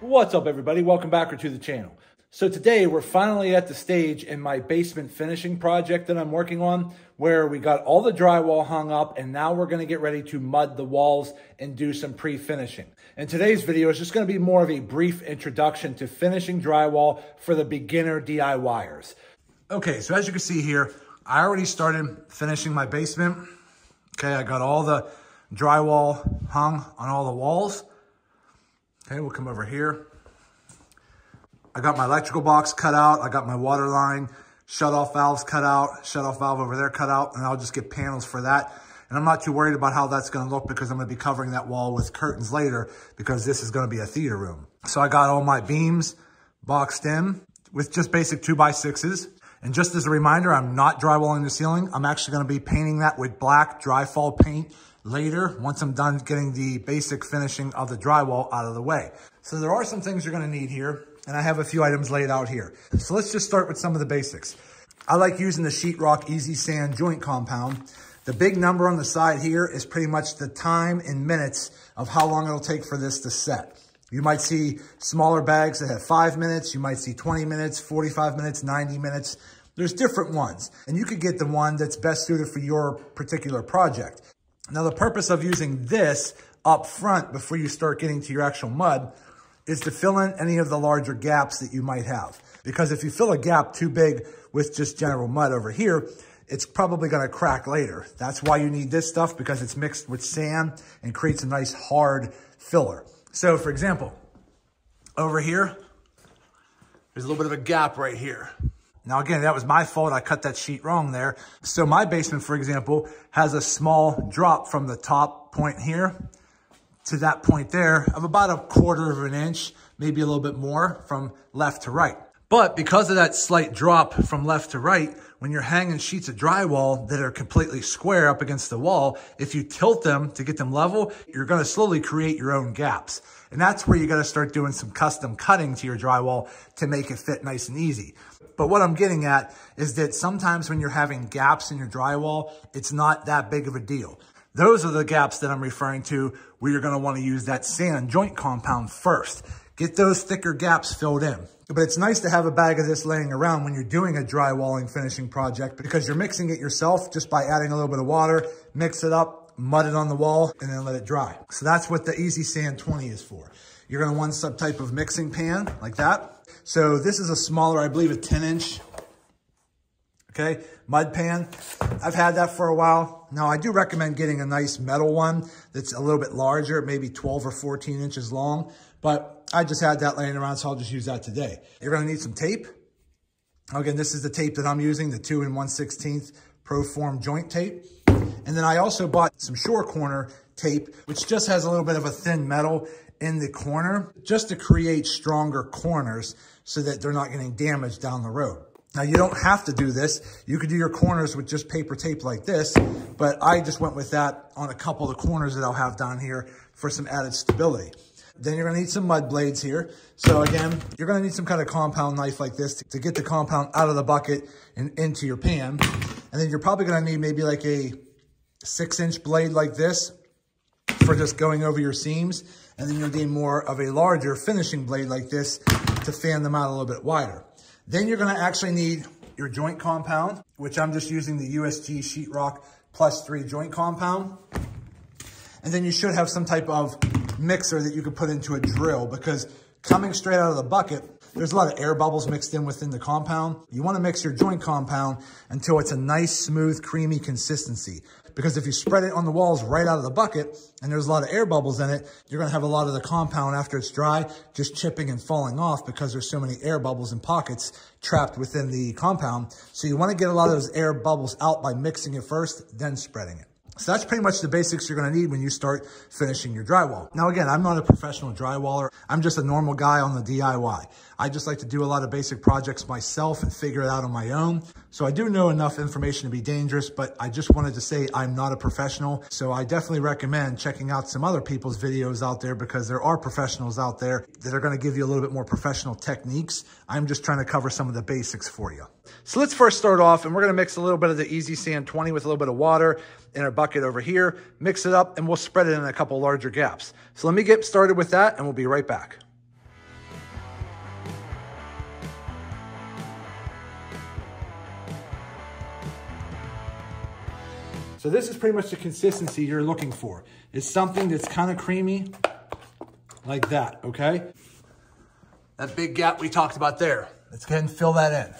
What's up, everybody? Welcome back to the channel. So today we're finally at the stage in my basement finishing project that I'm working on where we got all the drywall hung up and now we're going to get ready to mud the walls and do some pre-finishing. And today's video is just going to be more of a brief introduction to finishing drywall for the beginner DIYers. Okay, so as you can see here, I already started finishing my basement. Okay, I got all the drywall hung on all the walls. Okay, we'll come over here. I got my electrical box cut out. I got my water line, shut-off valves cut out, shut-off valve over there cut out, and I'll just get panels for that. And I'm not too worried about how that's gonna look because I'm gonna be covering that wall with curtains later because this is gonna be a theater room. So I got all my beams boxed in with just basic 2x6s. And just as a reminder, I'm not drywalling the ceiling. I'm actually gonna be painting that with black Drywall paint later, once I'm done getting the basic finishing of the drywall out of the way. So there are some things you're gonna need here, and I have a few items laid out here. So let's just start with some of the basics. I like using the sheetrock easy sand joint compound. The big number on the side here is pretty much the time in minutes of how long it'll take for this to set. You might see smaller bags that have 5 minutes. You might see 20 minutes, 45 minutes, 90 minutes. There's different ones, and you could get the one that's best suited for your particular project. Now, the purpose of using this up front before you start getting to your actual mud is to fill in any of the larger gaps that you might have. Because if you fill a gap too big with just general mud over here, it's probably gonna crack later. That's why you need this stuff, because it's mixed with sand and creates a nice hard filler. So for example, over here, there's a little bit of a gap right here. Now, again, that was my fault. I cut that sheet wrong there. So my basement, for example, has a small drop from the top point here to that point there of about 1/4 of an inch, maybe a little bit more from left to right. But because of that slight drop from left to right, when you're hanging sheets of drywall that are completely square up against the wall, if you tilt them to get them level, you're gonna slowly create your own gaps. And that's where you gotta start doing some custom cutting to your drywall to make it fit nice and easy. But what I'm getting at is that sometimes when you're having gaps in your drywall, it's not that big of a deal. Those are the gaps that I'm referring to where you're gonna wanna use that sand joint compound first. Get those thicker gaps filled in. But it's nice to have a bag of this laying around when you're doing a drywalling finishing project because you're mixing it yourself just by adding a little bit of water, mix it up, mud it on the wall, and then let it dry. So that's what the Easy Sand 20 is for. You're gonna want some type of mixing pan like that. So this is a smaller, I believe a 10-inch, okay, mud pan. I've had that for a while. Now I do recommend getting a nice metal one that's a little bit larger, maybe 12 or 14 inches long, but I just had that laying around, so I'll just use that today. You're gonna need some tape. Again, this is the tape that I'm using, the 2 1/16 Proform joint tape. And then I also bought some Shore Corner tape, which just has a little bit of a thin metal in the corner, just to create stronger corners so that they're not getting damaged down the road. Now, you don't have to do this. You could do your corners with just paper tape like this, but I just went with that on a couple of the corners that I'll have down here for some added stability. Then you're gonna need some mud blades here. So again, you're gonna need some kind of compound knife like this to get the compound out of the bucket and into your pan. And then you're probably gonna need maybe like a 6-inch blade like this for just going over your seams. And then you'll need more of a larger finishing blade like this to fan them out a little bit wider. Then you're gonna actually need your joint compound, which I'm just using the USG Sheetrock +3 joint compound. And then you should have some type of mixer that you could put into a drill, because coming straight out of the bucket, there's a lot of air bubbles mixed in within the compound. You wanna mix your joint compound until it's a nice, smooth, creamy consistency. Because if you spread it on the walls right out of the bucket and there's a lot of air bubbles in it, you're gonna have a lot of the compound after it's dry just chipping and falling off because there's so many air bubbles and pockets trapped within the compound. So you wanna get a lot of those air bubbles out by mixing it first, then spreading it. So that's pretty much the basics you're gonna need when you start finishing your drywall. Now again, I'm not a professional drywaller. I'm just a normal guy on the DIY. I just like to do a lot of basic projects myself and figure it out on my own. So I do know enough information to be dangerous, but I just wanted to say I'm not a professional. So I definitely recommend checking out some other people's videos out there, because there are professionals out there that are gonna give you a little bit more professional techniques. I'm just trying to cover some of the basics for you. So let's first start off, and we're gonna mix a little bit of the Easy Sand 20 with a little bit of water in our bucket over here, mix it up, and we'll spread it in a couple larger gaps. So let me get started with that, and we'll be right back. So this is pretty much the consistency you're looking for. It's something that's kind of creamy like that, okay? That big gap we talked about there. Let's go ahead and fill that in.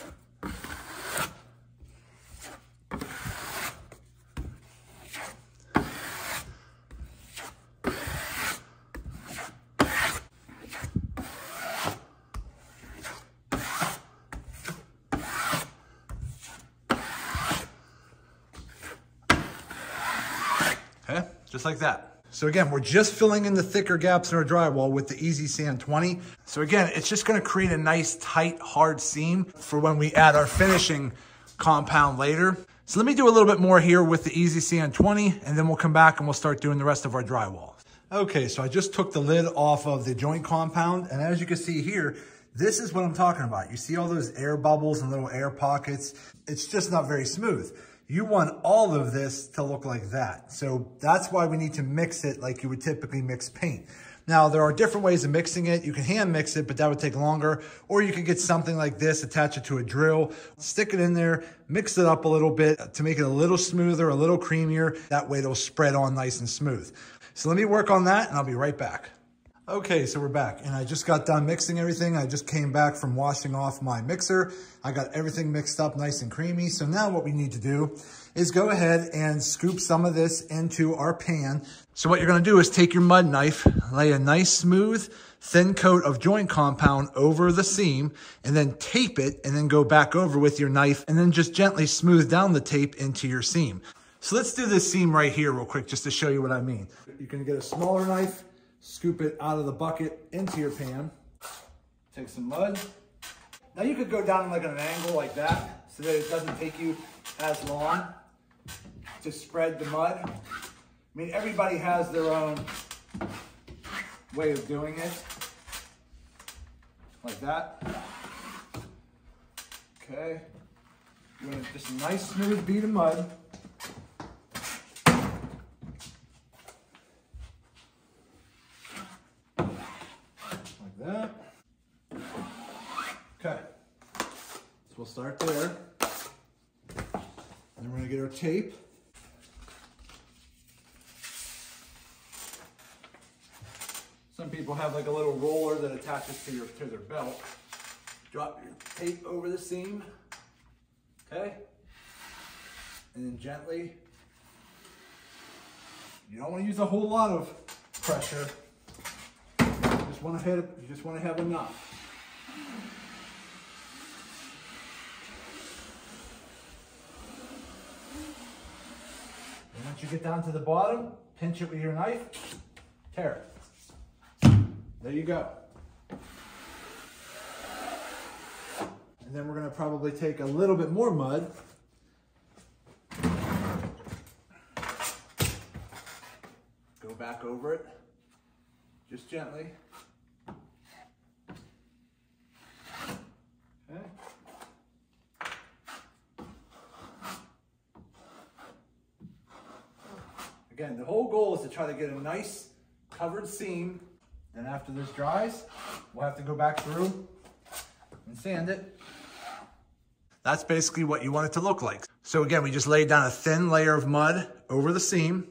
Okay, just like that. So again, we're just filling in the thicker gaps in our drywall with the Easy Sand 20. So again, it's just gonna create a nice, tight, hard seam for when we add our finishing compound later. So let me do a little bit more here with the Easy Sand 20, and then we'll come back and we'll start doing the rest of our drywall. Okay, so I just took the lid off of the joint compound, and as you can see here, this is what I'm talking about. You see all those air bubbles and little air pockets? It's just not very smooth. You want all of this to look like that. So that's why we need to mix it like you would typically mix paint. Now, there are different ways of mixing it. You can hand mix it, but that would take longer. Or you could get something like this, attach it to a drill, stick it in there, mix it up a little bit to make it a little smoother, a little creamier. That way it'll spread on nice and smooth. So let me work on that and I'll be right back. Okay, so we're back, and I just got done mixing everything. I just came back from washing off my mixer. I got everything mixed up nice and creamy. So now what we need to do is go ahead and scoop some of this into our pan. So what you're gonna do is take your mud knife, lay a nice smooth, thin coat of joint compound over the seam, and then tape it, and then go back over with your knife, and then just gently smooth down the tape into your seam. So let's do this seam right here real quick, just to show you what I mean. You're gonna get a smaller knife, scoop it out of the bucket into your pan. Take some mud. Now you could go down like at an angle like that so that it doesn't take you as long to spread the mud. I mean, everybody has their own way of doing it. Like that. Okay. You want just a nice smooth bead of mud. That. Okay, so we'll start there. Then we're gonna get our tape. Some people have like a little roller that attaches to their belt. Drop your tape over the seam, okay? And then gently, you don't want to use a whole lot of pressure. You just want to have enough. And once you get down to the bottom, pinch it with your knife, tear it. There you go. And then we're going to probably take a little bit more mud. Go back over it, just gently. Again, the whole goal is to try to get a nice covered seam. Then after this dries, we'll have to go back through and sand it. That's basically what you want it to look like. So again, we just laid down a thin layer of mud over the seam.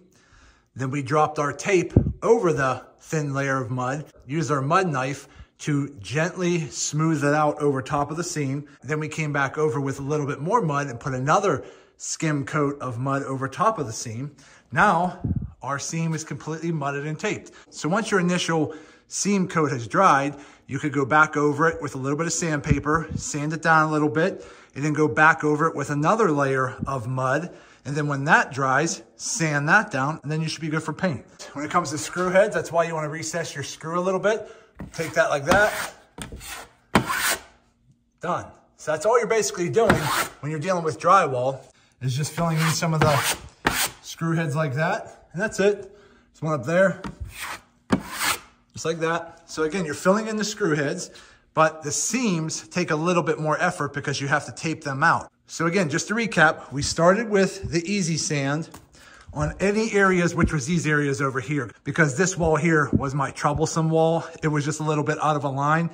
Then we dropped our tape over the thin layer of mud, used our mud knife to gently smooth it out over top of the seam. Then we came back over with a little bit more mud and put another skim coat of mud over top of the seam. Now, our seam is completely mudded and taped. So once your initial seam coat has dried, you could go back over it with a little bit of sandpaper, sand it down a little bit, and then go back over it with another layer of mud. And then when that dries, sand that down, and then you should be good for paint. When it comes to screw heads, that's why you want to recess your screw a little bit. Take that like that. Done. So that's all you're basically doing when you're dealing with drywall, is just filling in some of the screw heads like that. And that's it. There's one up there. Just like that. So again, you're filling in the screw heads, but the seams take a little bit more effort because you have to tape them out. So again, just to recap, we started with the Easy Sand on any areas, which was these areas over here, because this wall here was my troublesome wall. It was just a little bit out of a line.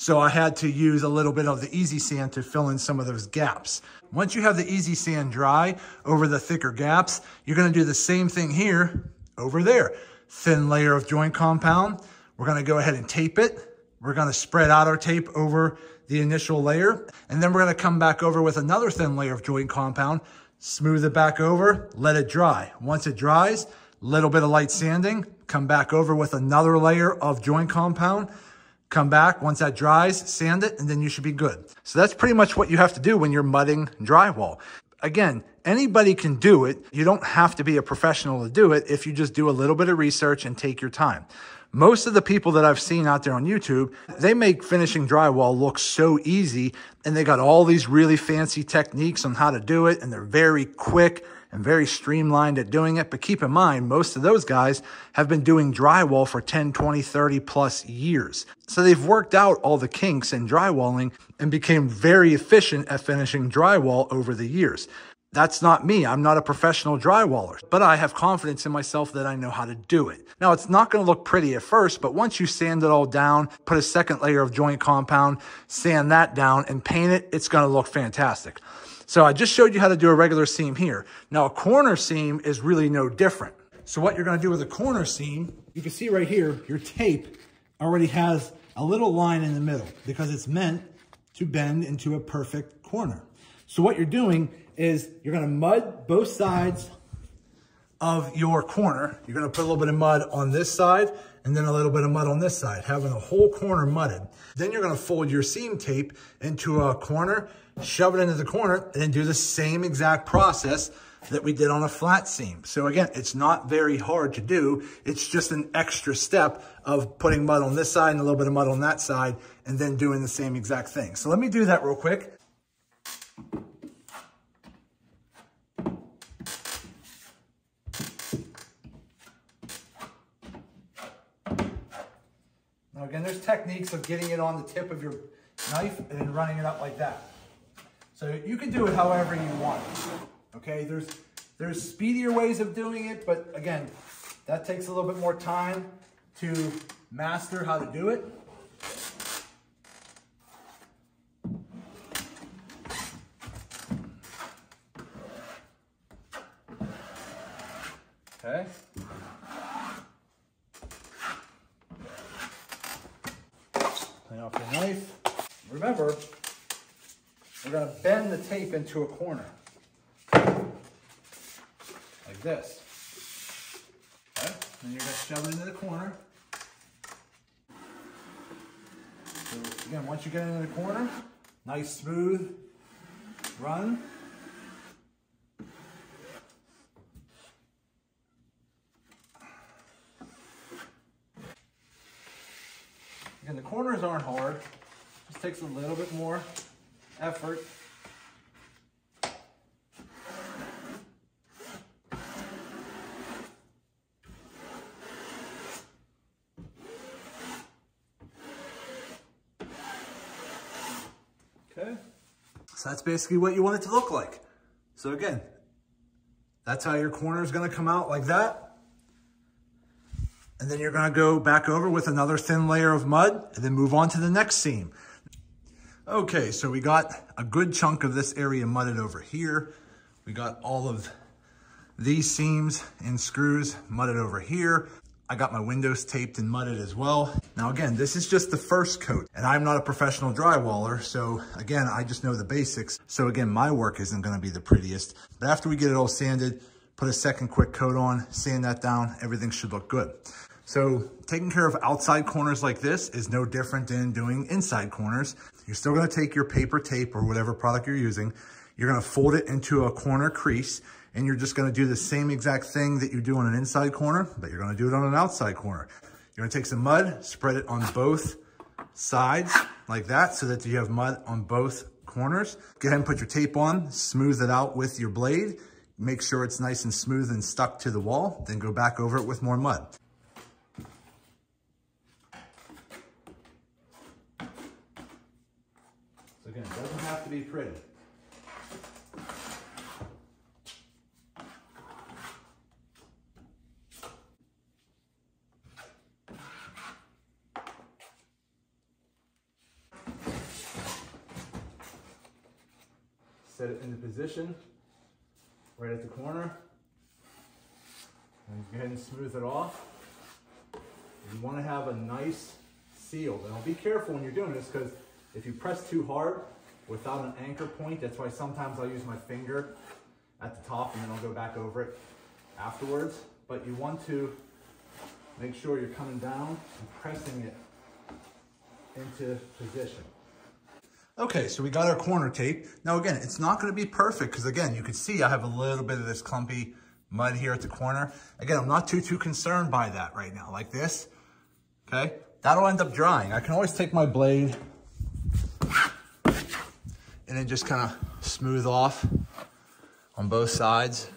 So I had to use a little bit of the Easy Sand to fill in some of those gaps. Once you have the Easy Sand dry over the thicker gaps, you're gonna do the same thing here over there. Thin layer of joint compound. We're gonna go ahead and tape it. We're gonna spread out our tape over the initial layer, and then we're gonna come back over with another thin layer of joint compound, smooth it back over, let it dry. Once it dries, little bit of light sanding, come back over with another layer of joint compound, come back, once that dries, sand it, and then you should be good. So that's pretty much what you have to do when you're mudding drywall. Again, anybody can do it. You don't have to be a professional to do it if you just do a little bit of research and take your time. Most of the people that I've seen out there on YouTube, they make finishing drywall look so easy, and they got all these really fancy techniques on how to do it, and they're very quick and very streamlined at doing it. But keep in mind, most of those guys have been doing drywall for 10, 20, 30 plus years. So they've worked out all the kinks in drywalling and became very efficient at finishing drywall over the years. That's not me. I'm not a professional drywaller, but I have confidence in myself that I know how to do it. Now, it's not going to look pretty at first, but once you sand it all down, put a second layer of joint compound, sand that down, and paint it, it's going to look fantastic. So I just showed you how to do a regular seam here. Now, a corner seam is really no different. So what you're going to do with a corner seam, you can see right here, your tape already has a little line in the middle because it's meant to bend into a perfect corner. So what you're doing is you're going to mud both sides of your corner. You're going to put a little bit of mud on this side and then a little bit of mud on this side, having the whole corner mudded. Then you're going to fold your seam tape into a corner, shove it into the corner, and then do the same exact process that we did on a flat seam. So again, it's not very hard to do. It's just an extra step of putting mud on this side and a little bit of mud on that side and then doing the same exact thing. So let me do that real quick. Now again, there's techniques of getting it on the tip of your knife and then running it up like that. So you can do it however you want. Okay, there's speedier ways of doing it, but again, that takes a little bit more time to master how to do it. Okay. Clean off your knife. Remember, we're going to bend the tape into a corner. Like this. Okay? Then you're going to shove it into the corner. So again, once you get it in the corner, nice smooth run. Again, the corners aren't hard. Just takes a little bit more effort. Okay. So that's basically what you want it to look like. So again, that's how your corner is going to come out like that. And then you're going to go back over with another thin layer of mud and then move on to the next seam. Okay, so we got a good chunk of this area mudded over here. We got all of these seams and screws mudded over here. I got my windows taped and mudded as well. Now again, this is just the first coat, and I'm not a professional drywaller, so again, I just know the basics. So again, my work isn't going to be the prettiest. But after we get it all sanded, put a second quick coat on, sand that down, everything should look good. So taking care of outside corners like this is no different than doing inside corners. You're still going to take your paper tape or whatever product you're using. You're going to fold it into a corner crease, and you're just going to do the same exact thing that you do on an inside corner, but you're going to do it on an outside corner. You're going to take some mud, spread it on both sides like that so that you have mud on both corners. Go ahead and put your tape on, smooth it out with your blade. Make sure it's nice and smooth and stuck to the wall. Then go back over it with more mud. So again, it doesn't have to be pretty. set it into position right at the corner. And go ahead and smooth it off. You want to have a nice seal. Now be careful when you're doing this, because if you press too hard without an anchor point, that's why sometimes I'll use my finger at the top and then I'll go back over it afterwards. But you want to make sure you're coming down and pressing it into position. Okay, so we got our corner tape. Now again, it's not going to be perfect because again, you can see I have a little bit of this clumpy mud here at the corner. Again, I'm not too concerned by that right now, like this. Okay, that'll end up drying. I can always take my blade and then just kind of smooth off on both sides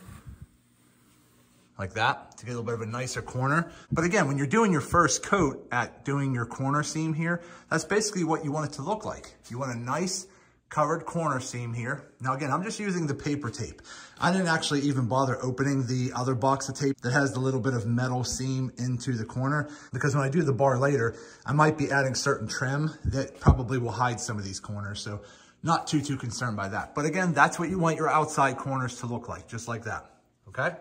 like that to get a little bit of a nicer corner. But again, when you're doing your first coat at doing your corner seam here, that's basically what you want it to look like. You want a nice covered corner seam here. Now again, I'm just using the paper tape. I didn't actually even bother opening the other box of tape that has the little bit of metal seam into the corner, because when I do the bar later, I might be adding certain trim that probably will hide some of these corners. So not too concerned by that. But again, that's what you want your outside corners to look like, just like that, okay?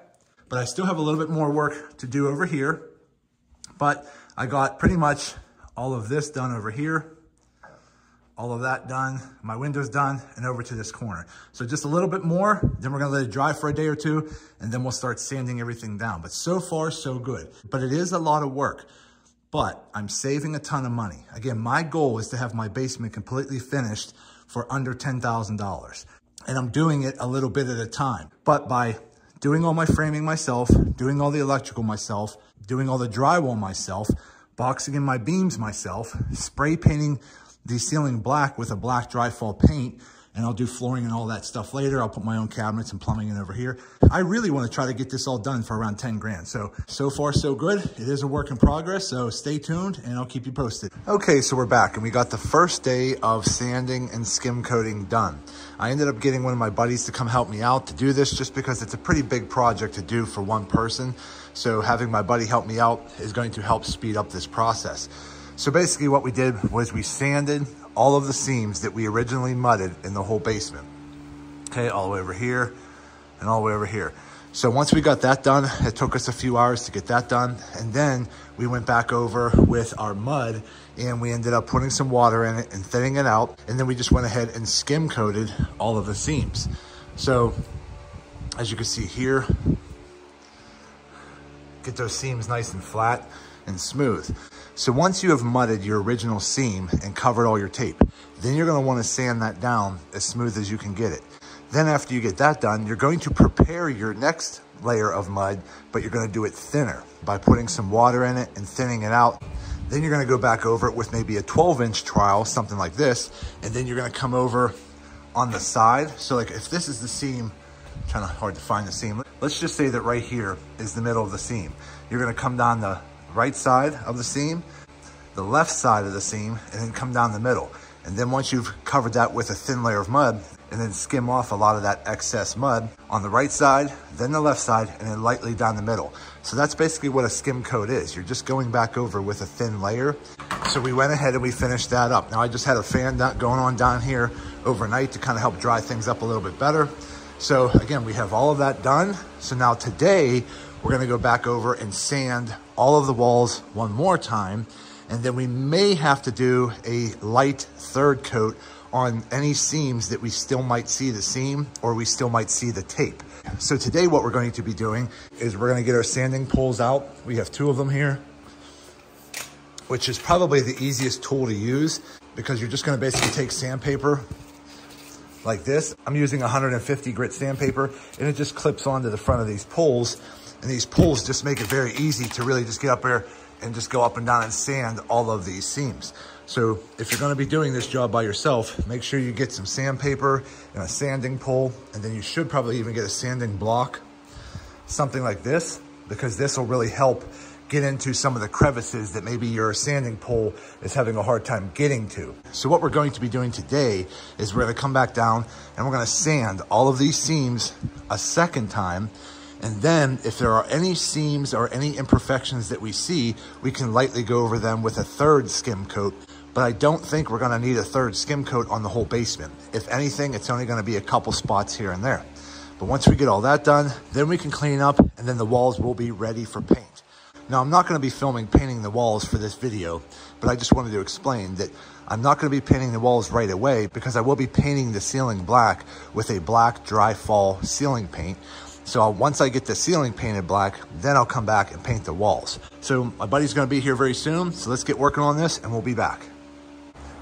But I still have a little bit more work to do over here, but I got pretty much all of this done over here. All of that done, my window's done, and over to this corner. So just a little bit more, then we're gonna let it dry for a day or two, and then we'll start sanding everything down. But so far, so good. But it is a lot of work, but I'm saving a ton of money. Again, my goal is to have my basement completely finished for under $10,000. And I'm doing it a little bit at a time. But by doing all my framing myself, doing all the electrical myself, doing all the drywall myself, boxing in my beams myself, spray painting the ceiling black with a black Drywall paint, and I'll do flooring and all that stuff later. I'll put my own cabinets and plumbing in over here. I really want to try to get this all done for around 10 grand. So far so good. It is a work in progress, so stay tuned and I'll keep you posted. Okay, so we're back and we got the first day of sanding and skim coating done. I ended up getting one of my buddies to come help me out to do this just because it's a pretty big project to do for one person. So having my buddy help me out is going to help speed up this process. So basically what we did was we sanded all of the seams that we originally mudded in the whole basement. Okay, all the way over here and all the way over here. So once we got that done, it took us a few hours to get that done. And then we went back over with our mud and we ended up putting some water in it and thinning it out. And then we just went ahead and skim coated all of the seams. So as you can see here, get those seams nice and flat and smooth. So once you have mudded your original seam and covered all your tape, then you're going to want to sand that down as smooth as you can get it. Then after you get that done, you're going to prepare your next layer of mud, but you're going to do it thinner by putting some water in it and thinning it out. Then you're going to go back over it with maybe a 12-inch trowel, something like this, and then you're going to come over on the side. So like if this is the seam, kind of hard to find the seam. Let's just say that right here is the middle of the seam. You're going to come down the right side of the seam, the left side of the seam, and then come down the middle. And then once you've covered that with a thin layer of mud, and then skim off a lot of that excess mud on the right side, then the left side, and then lightly down the middle. So that's basically what a skim coat is. You're just going back over with a thin layer. So we went ahead and we finished that up. Now I just had a fan going on down here overnight to kind of help dry things up a little bit better. So again, we have all of that done. So now today, we're gonna go back over and sand all of the walls one more time. And then we may have to do a light third coat on any seams that we still might see the seam or we still might see the tape. So today what we're going to be doing is we're gonna get our sanding poles out. We have 2 of them here, which is probably the easiest tool to use because you're just gonna basically take sandpaper like this. I'm using 150 grit sandpaper and it just clips onto the front of these poles. And these poles just make it very easy to really just get up there and just go up and down and sand all of these seams. So if you're gonna be doing this job by yourself, make sure you get some sandpaper and a sanding pole, and then you should probably even get a sanding block, something like this, because this will really help get into some of the crevices that maybe your sanding pole is having a hard time getting to. So what we're going to be doing today is we're gonna come back down and we're gonna sand all of these seams a second time. And then if there are any seams or any imperfections that we see, we can lightly go over them with a third skim coat but I don't think we're gonna need a third skim coat on the whole basement. If anything, it's only gonna be a couple spots here and there. But once we get all that done, then we can clean up and then the walls will be ready for paint. Now, I'm not gonna be filming painting the walls for this video, but I just wanted to explain that I'm not gonna be painting the walls right away because I will be painting the ceiling black with a black Drywall ceiling paint. So once I get the ceiling painted black, then I'll come back and paint the walls. So my buddy's gonna be here very soon, so let's get working on this and we'll be back.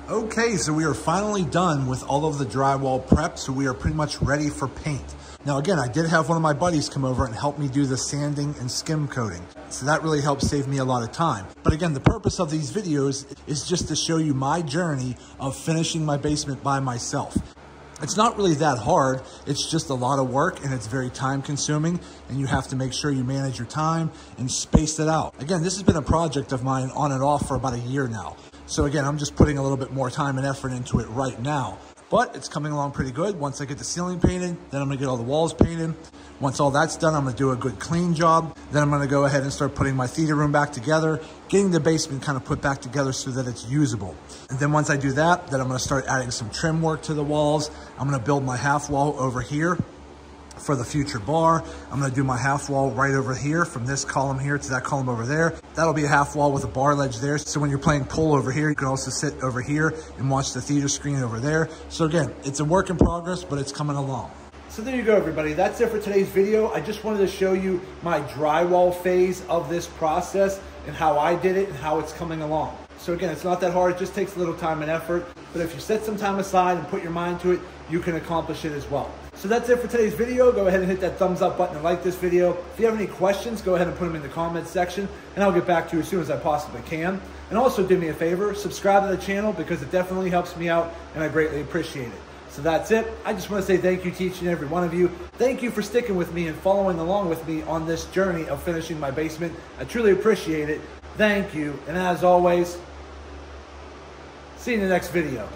Okay, so we are finally done with all of the drywall prep, so we are pretty much ready for paint. Now again, I did have one of my buddies come over and help me do the sanding and skim coating. So that really helped save me a lot of time. But again, the purpose of these videos is just to show you my journey of finishing my basement by myself. It's not really that hard. It's just a lot of work and it's very time consuming and you have to make sure you manage your time and space it out. Again, this has been a project of mine on and off for about a year now. So again, I'm just putting a little bit more time and effort into it right now. But it's coming along pretty good. Once I get the ceiling painted, then I'm gonna get all the walls painted. Once all that's done, I'm gonna do a good clean job. Then I'm gonna go ahead and start putting my theater room back together, getting the basement kind of put back together so that it's usable. And then once I do that, then I'm gonna start adding some trim work to the walls. I'm gonna build my half wall over here for the future bar. I'm gonna do my half wall right over here from this column here to that column over there. That'll be a half wall with a bar ledge there. So when you're playing pool over here, you can also sit over here and watch the theater screen over there. So again, it's a work in progress, but it's coming along. So there you go, everybody. That's it for today's video. I just wanted to show you my drywall phase of this process and how I did it and how it's coming along. So again, it's not that hard. It just takes a little time and effort. But if you set some time aside and put your mind to it, you can accomplish it as well. So that's it for today's video. Go ahead and hit that thumbs up button and like this video. If you have any questions, go ahead and put them in the comments section and I'll get back to you as soon as I possibly can. And also do me a favor, subscribe to the channel because it definitely helps me out and I greatly appreciate it. So that's it. I just want to say thank you to each and every one of you. Thank you for sticking with me and following along with me on this journey of finishing my basement. I truly appreciate it. Thank you. And as always, see you in the next video.